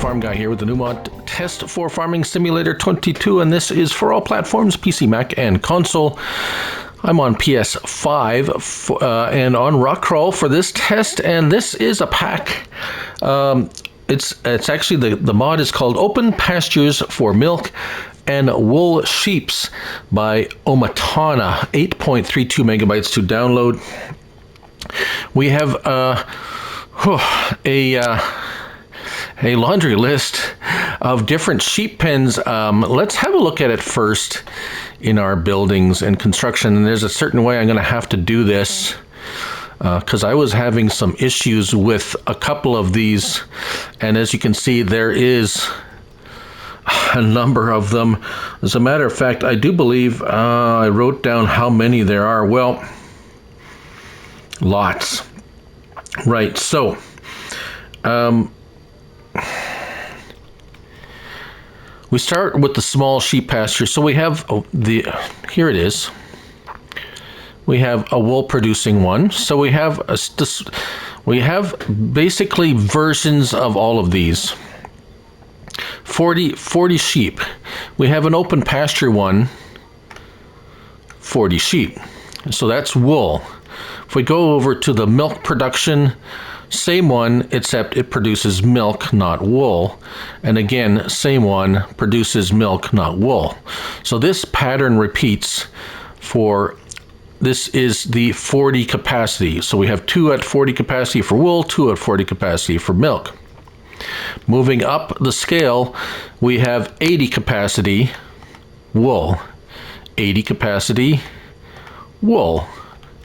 Farm Guy here with the new mod test for Farming Simulator 22, and this is for all platforms, PC, Mac, and console. I'm on PS5 and on Rock Crawl for this test, and this is a pack. It's actually the mod is called Open Pastures for Milk and Wool Sheeps by OmaTana. 8.32 megabytes to download. We have a laundry list of different sheep pens. Let's have a look at it first in our buildings and construction. And there's a certain way I'm going to have to do this because I was having some issues with a couple of these. And as you can see, there is a number of them. As a matter of fact, I do believe I wrote down how many there are. Well, lots. Right, so we start with the small sheep pasture. So we have here it is. We have a wool producing one. So we have basically versions of all of these. 40 sheep. We have an open pasture one, 40 sheep. So that's wool. If we go over to the milk production, same one, except it produces milk, not wool. And again, same one, produces milk, not wool. So this pattern repeats for, this is the 40 capacity. So we have 2 at 40 capacity for wool, 2 at 40 capacity for milk. Moving up the scale, we have 80 capacity wool, 80 capacity wool,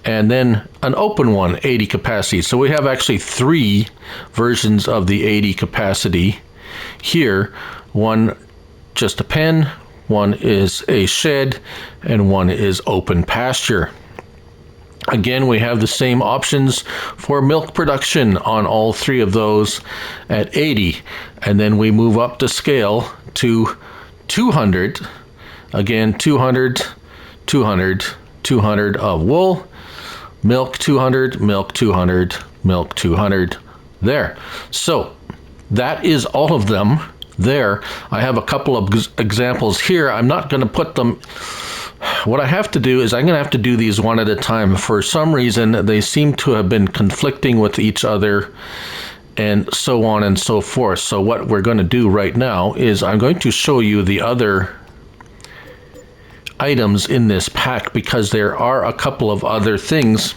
and then an open one, 80 capacity. So we have actually 3 versions of the 80 capacity here. One just a pen, one is a shed, and one is open pasture. Again, we have the same options for milk production on all 3 of those at 80. And then we move up the scale to 200. Again, 200, 200, 200 of wool, milk 200, milk 200, milk 200, there. So that is all of them there. I have a couple of examples here. I'm not going to put them. What I have to do is I'm going to have to do these one at a time. For some reason, they seem to have been conflicting with each other and so on and so forth. So what we're going to do right now is I'm going to show you the other items in this pack, because there are a couple of other things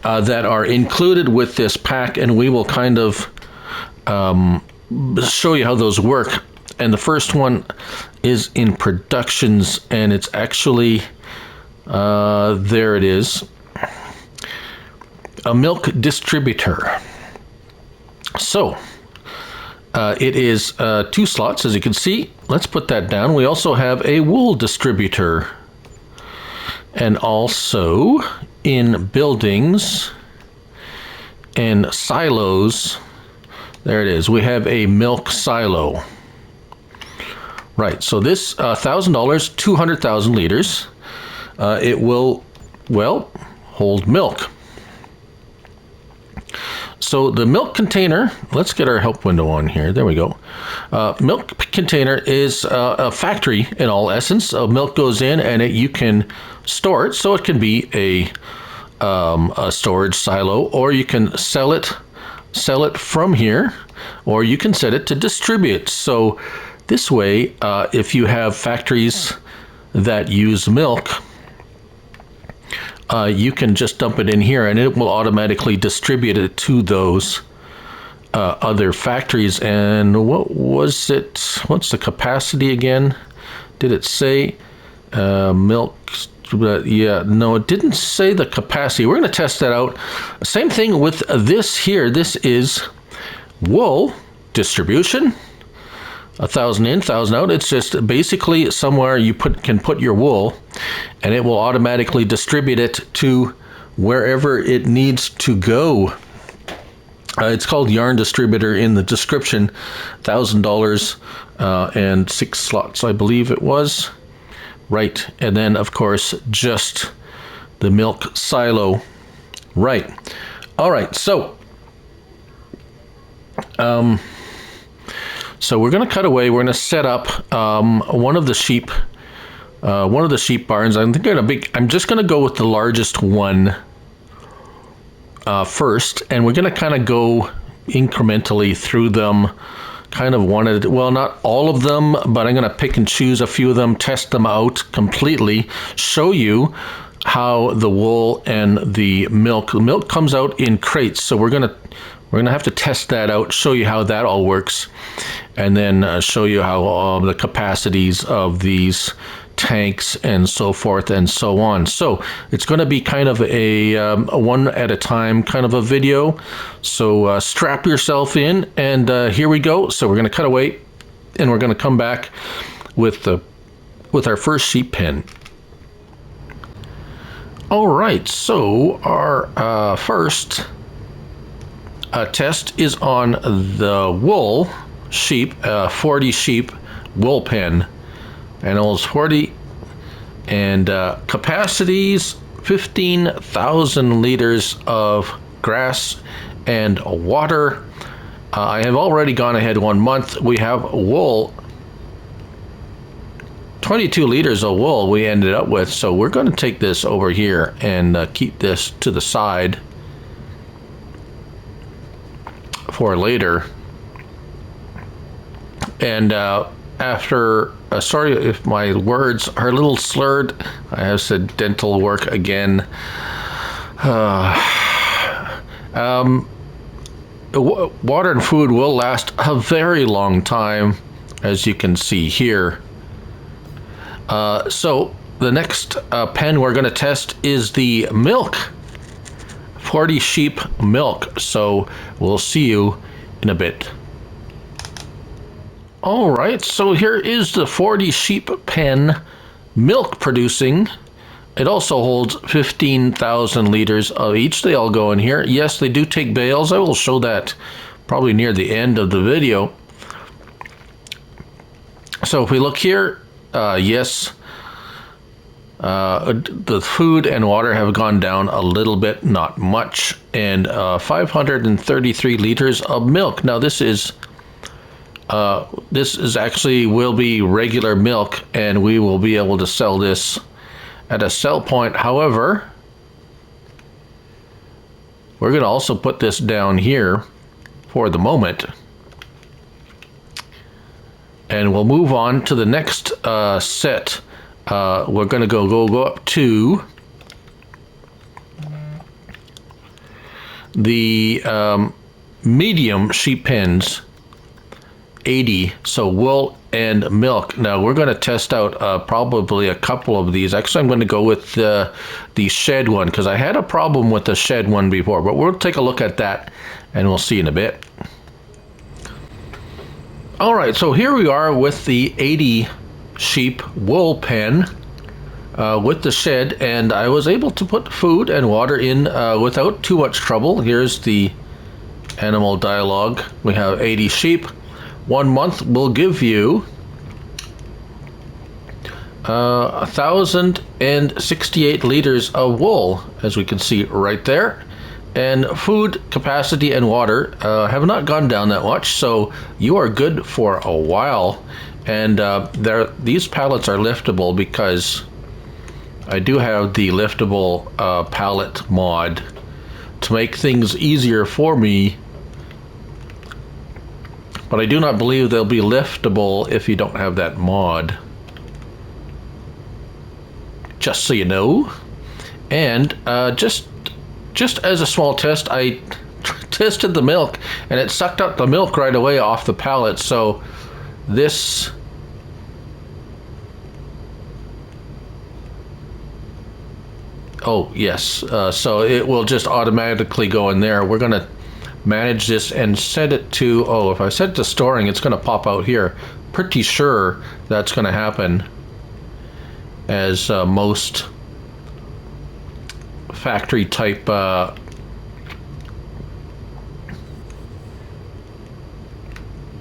that are included with this pack, and we will kind of show you how those work. And the first one is in productions, and it's actually there it is, a milk distributor. So it is 2 slots, as you can see. Let's put that down. We also have a wool distributor. And also in buildings and silos, there it is. We have a milk silo. Right, so this $1,000, 200,000 liters. It will, well, hold milk. So the milk container, let's get our help window on here. There we go. Milk container is a factory in all essence. Milk goes in and you can store it. So it can be a storage silo, or you can sell it from here, or you can set it to distribute. So this way, if you have factories that use milk, you can just dump it in here and it will automatically distribute it to those other factories. And what was it? What's the capacity again? Did it say milk? Yeah, no, it didn't say the capacity. We're going to test that out. Same thing with this here. This is wool distribution. 1,000 in, 1,000 out. It's just basically somewhere you can put your wool, and it will automatically distribute it to wherever it needs to go. It's called Yarn Distributor in the description. $1,000 and 6 slots, I believe it was. Right, and then of course just the milk silo. Right. All right, so so we're going to cut away. We're going to set up one of the sheep barns. I'm just going to go with the largest one first, and we're going to kind of go incrementally through them, kind of well, not all of them, but I'm going to pick and choose a few of them, test them out completely, show you how the wool and the milk comes out in crates. So we're gonna have to test that out, show you how that all works, and then show you how the capacities of these tanks and so forth and so on. So it's going to be kind of a one at a time kind of a video. So strap yourself in, and here we go. So we're going to cut away, and we're going to come back with our first sheep pen. All right, so our first test is on the wool sheep, 40 sheep wool pen. Animals 40, and capacities 15,000 liters of grass and water. I have already gone ahead 1 month. We have wool, 22 liters of wool we ended up with, so we're going to take this over here and keep this to the side for later. And after, sorry if my words are a little slurred, I have said dental work again. Water and food will last a very long time, as you can see here. So the next pen we're going to test is the milk, 40 sheep milk. So we'll see you in a bit. All right, so here is the 40 sheep pen milk producing. It also holds 15,000 liters of each. They all go in here. Yes, they do take bales. I will show that probably near the end of the video. So if we look here, yes, the food and water have gone down a little bit, not much, and 533 liters of milk. Now this is actually will be regular milk, and we will be able to sell this at a sell point. However, we're going to also put this down here for the moment, and we'll move on to the next set. We're going to go up to the medium sheep pens, 80, so wool and milk. Now we're going to test out probably a couple of these. Actually, I'm going to go with the shed one, because I had a problem with the shed one before, but we'll take a look at that and we'll see in a bit. All right, so here we are with the 80 sheep wool pen with the shed, and I was able to put food and water in without too much trouble. Here's the animal dialogue. We have 80 sheep. 1 month will give you 1,068 liters of wool, as we can see right there. And food capacity and water have not gone down that much, so you are good for a while. And these pallets are liftable because I do have the liftable pallet mod to make things easier for me. But I do not believe they'll be liftable if you don't have that mod. Just so you know. And just as a small test, I tested the milk, and it sucked out the milk right away off the pallet. So this... Oh, yes. So it will just automatically go in there. We're going to manage this and set it to, if I set it to storing, it's going to pop out here. Pretty sure that's going to happen, as most factory type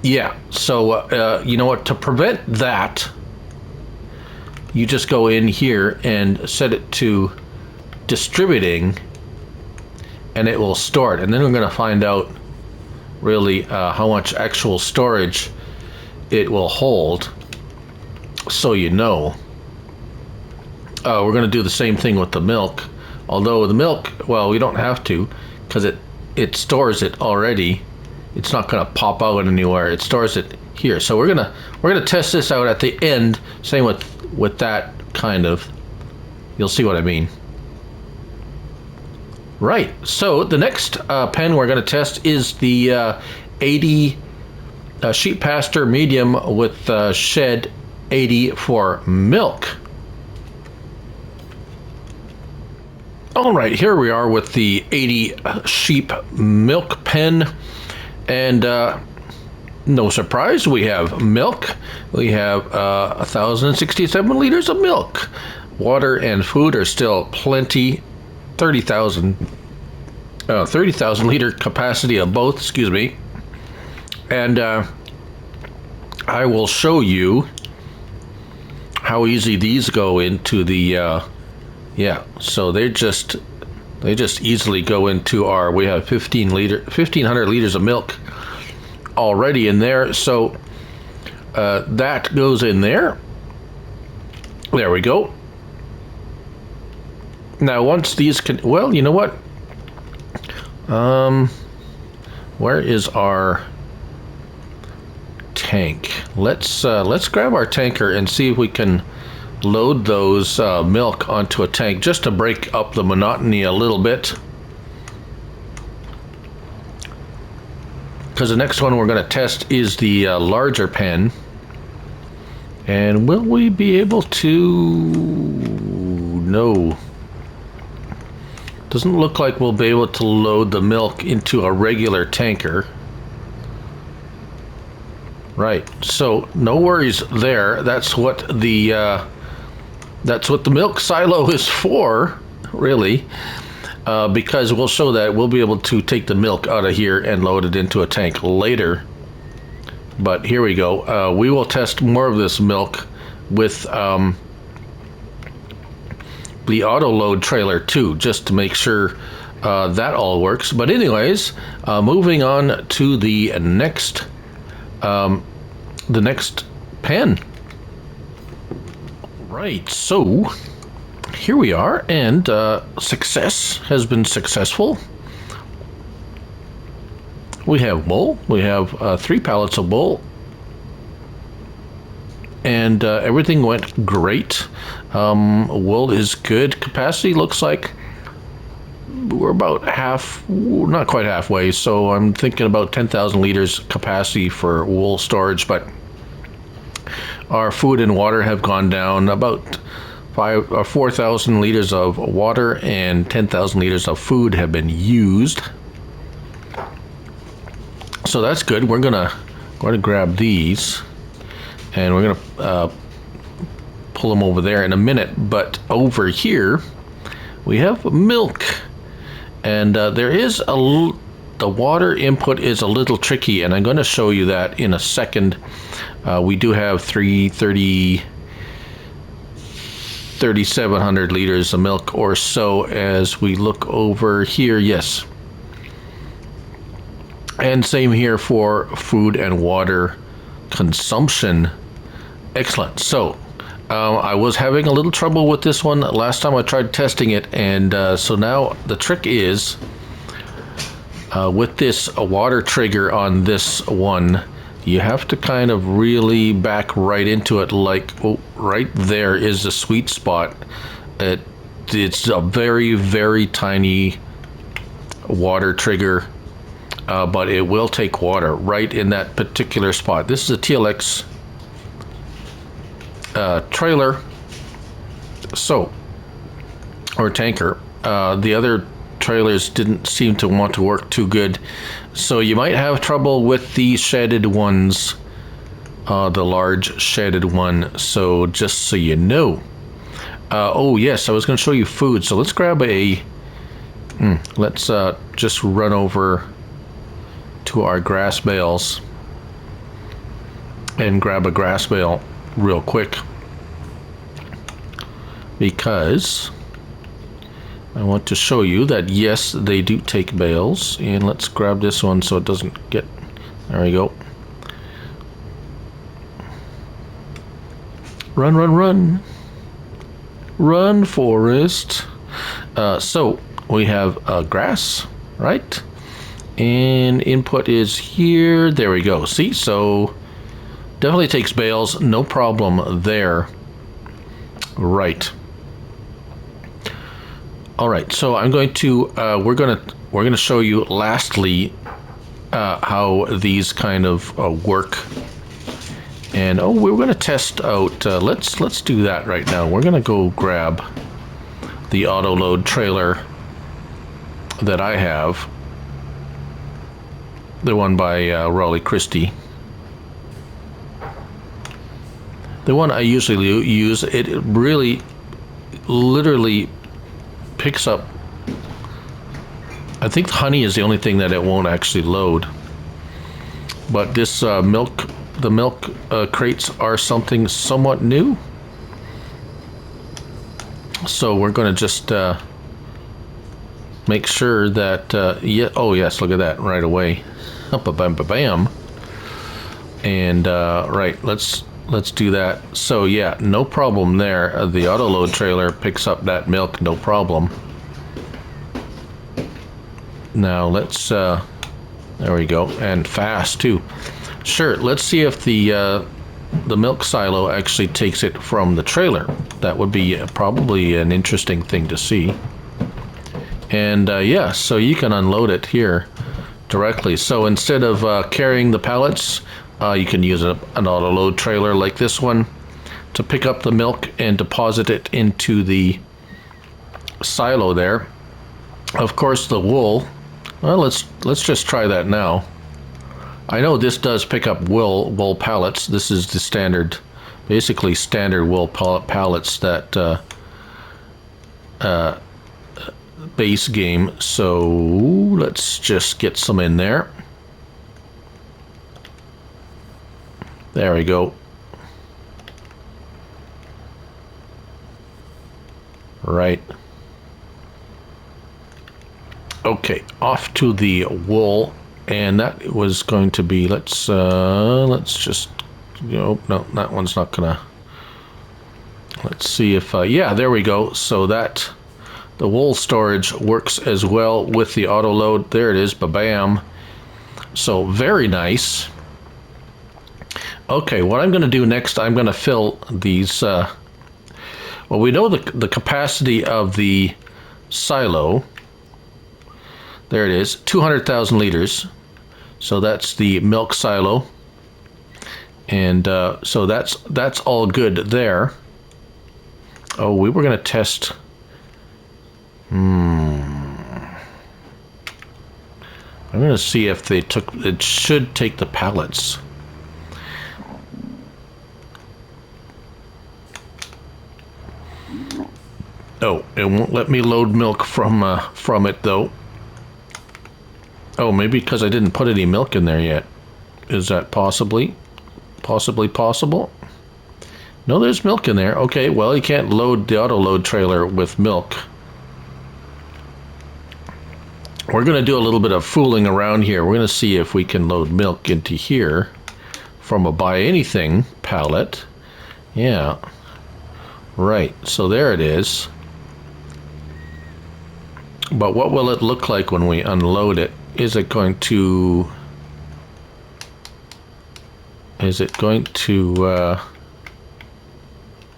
yeah. So you know what, to prevent that, you just go in here and set it to distributing, and it will store it. And then we're going to find out really how much actual storage it will hold, so you know. We're going to do the same thing with the milk, although the milk, well, we don't have to, because it stores it already. It's not going to pop out anywhere. It stores it here. So we're gonna test this out at the end. Same with that kind of. You'll see what I mean. Right. So the next pen we're going to test is the 80 sheep pasture medium with shed 80 for milk. All right, here we are with the 80 sheep milk pen, and no surprise, we have milk. We have 1,067 liters of milk. Water and food are still plenty. 30,000 liter capacity of both, excuse me. And I will show you how easy these go into the yeah, so they just easily go into our, we have 1,500 liters of milk already in there, so that goes in there. There we go. Now once these can, well, you know what? Where is our tank? Let's grab our tanker and see if we can load those milk onto a tank, just to break up the monotony a little bit. Because the next one we're going to test is the larger pen. And will we be able to? No. Doesn't look like we'll be able to load the milk into a regular tanker. Right, so no worries there. That's what the milk silo is for, really, because we'll show that we'll be able to take the milk out of here and load it into a tank later. But here we go. We will test more of this milk with the auto load trailer too, just to make sure that all works. But anyways, moving on to the next pen. Right, so here we are, and success has been successful. We have wool. We have 3 pallets of wool, and everything went great. Wool is good. Capacity looks like we're about half, not quite halfway, so I'm thinking about 10,000 liters capacity for wool storage, but our food and water have gone down. About 4,000 liters of water and 10,000 liters of food have been used. So that's good. We're gonna grab these, and we're gonna pull them over there in a minute. But over here, we have milk, and there is the water input is a little tricky, and I'm going to show you that in a second. We do have 3,700 liters of milk or so as we look over here. Yes. And same here for food and water consumption. Excellent. So I was having a little trouble with this one last time I tried testing it, and so now the trick is with this water trigger on this one, you have to kind of really back right into it, like, oh, right there is the sweet spot. It's a very, very tiny water trigger, but it will take water right in that particular spot. This is a TLX trailer, so, or tanker. The other trailers didn't seem to want to work too good, so you might have trouble with the shedded ones, the large shedded one. So just so you know. Oh yes, I was going to show you food, so let's grab a let's just run over to our grass bales and grab a grass bale real quick, because I want to show you that yes, they do take bales. And let's grab this one so it doesn't get, there we go. Run, run, run. Run, Forest. So we have grass, right? And input is here. There we go. See, so definitely takes bales. No problem there. Right. All right. So I'm going to we're gonna show you lastly how these kind of work. And oh, we're going to test out. Let's do that right now. We're going to go grab the auto load trailer that I have, the one by Raleigh Christie. The one I usually use. It really, literally picks up. I think honey is the only thing that it won't actually load. But this the milk crates are something somewhat new. So we're going to just make sure that, yeah, oh yes, look at that right away. Bam. And right, let's do that. So yeah, no problem there. The auto load trailer picks up that milk, no problem. Now let's, there we go, and fast too. Sure, let's see if the milk silo actually takes it from the trailer. That would be probably an interesting thing to see. And yeah, so you can unload it here directly. So instead of carrying the pallets, you can use an auto load trailer like this one to pick up the milk and deposit it into the silo there. Of course, the wool. Well, let's just try that now. I know this does pick up wool pallets. This is the standard, basically standard wool pallets that base game. So let's just get some in there. There we go. Right. Okay, off to the wool. And that was going to be, let's just, no, that one's not gonna, let's see if, yeah, there we go. So that, the wool storage works as well with the auto load. There it is, ba-bam. So very nice. Okay, what I'm gonna do next, I'm gonna fill these, well, we know the capacity of the silo. There it is, 200,000 liters. So that's the milk silo, and so that's all good there. Oh, we were going to test. I'm going to see if they took. It should take the pallets. Oh, it won't let me load milk from it though. Oh, maybe because I didn't put any milk in there yet. Is that possibly possible? No, there's milk in there. Okay, well, you can't load the auto load trailer with milk. We're going to do a little bit of fooling around here. We're going to see if we can load milk into here from a buy anything pallet. Yeah. Right, so there it is. But what will it look like when we unload it? Is it going to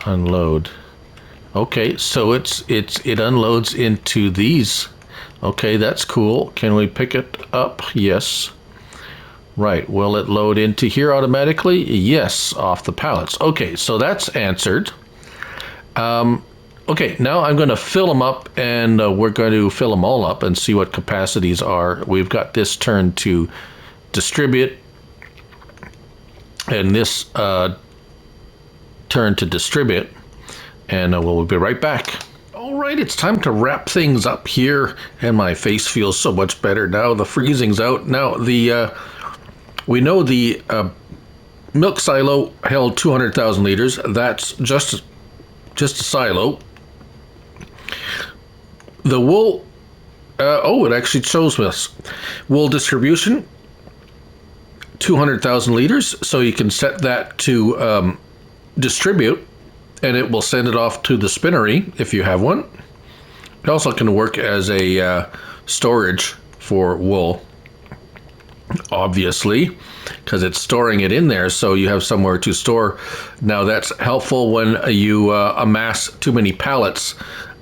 unload? Okay, so it unloads into these. Okay, that's cool. Can we pick it up? Yes. Right, will it load into here automatically? Yes, off the pallets. Okay, so that's answered. Okay, now I'm going to fill them up, and we're going to fill them all up and see what capacities are. We've got this turned to distribute, and this turned to distribute, and we'll be right back. All right, it's time to wrap things up here, and my face feels so much better now. The freezing's out. Now, we know the milk silo held 200,000 liters. That's just a silo. The wool, oh, it actually shows us wool distribution, 200,000 liters. So you can set that to distribute. and it will send it off to the spinnery if you have one. It also can work as a storage for wool, obviously, because it's storing it in there, so you have somewhere to store. Now that's helpful when you amass too many pallets.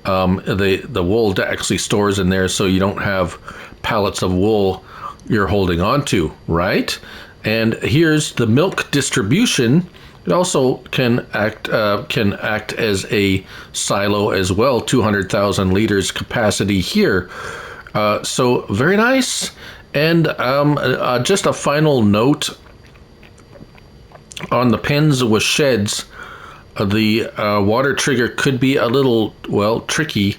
The wool actually stores in there, so you don't have pallets of wool you're holding on to, right? And here's the milk distribution. It also can act as a silo as well. 200,000 liters capacity here. So very nice. And just a final note on the pens with sheds. The water trigger could be a little, well, tricky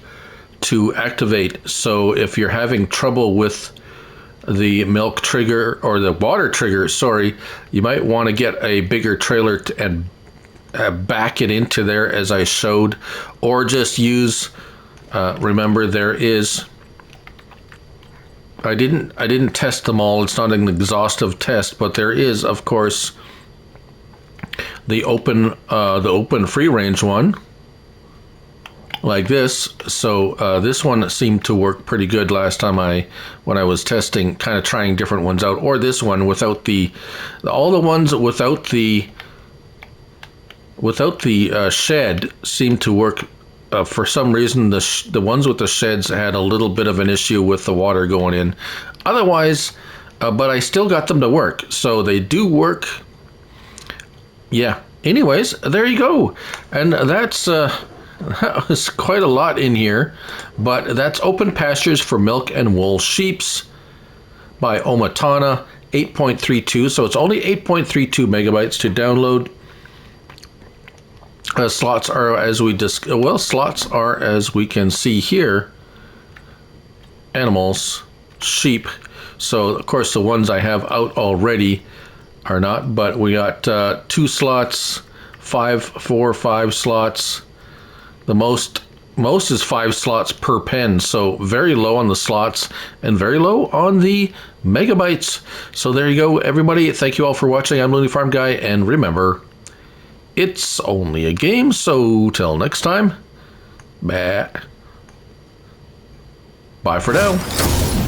to activate. So if you're having trouble with the milk trigger or the water trigger, sorry, you might want to get a bigger trailer and back it into there as I showed, or just use, remember there is, I didn't test them all, it's not an exhaustive test, but there is, of course, the open free range one, like this. So this one seemed to work pretty good last time when I was testing, kind of trying different ones out. Or this one without all the ones without the shed seemed to work. For some reason, the ones with the sheds had a little bit of an issue with the water going in. Otherwise, but I still got them to work, so they do work. Yeah. Anyways, there you go, and that's. That was quite a lot in here, but that's Open Pastures for Milk and Wool Sheeps by OmaTana, 8.32. So it's only 8.32 megabytes to download. Slots are slots are as we can see here. Animals, sheep. So of course the ones I have out already are not, but we got 2 slots, 5 slots. The most is 5 slots per pen, so very low on the slots and very low on the megabytes. So there you go, everybody. Thank you all for watching. I'm Looney Farm Guy, and remember, it's only a game. So till next time, bye for now.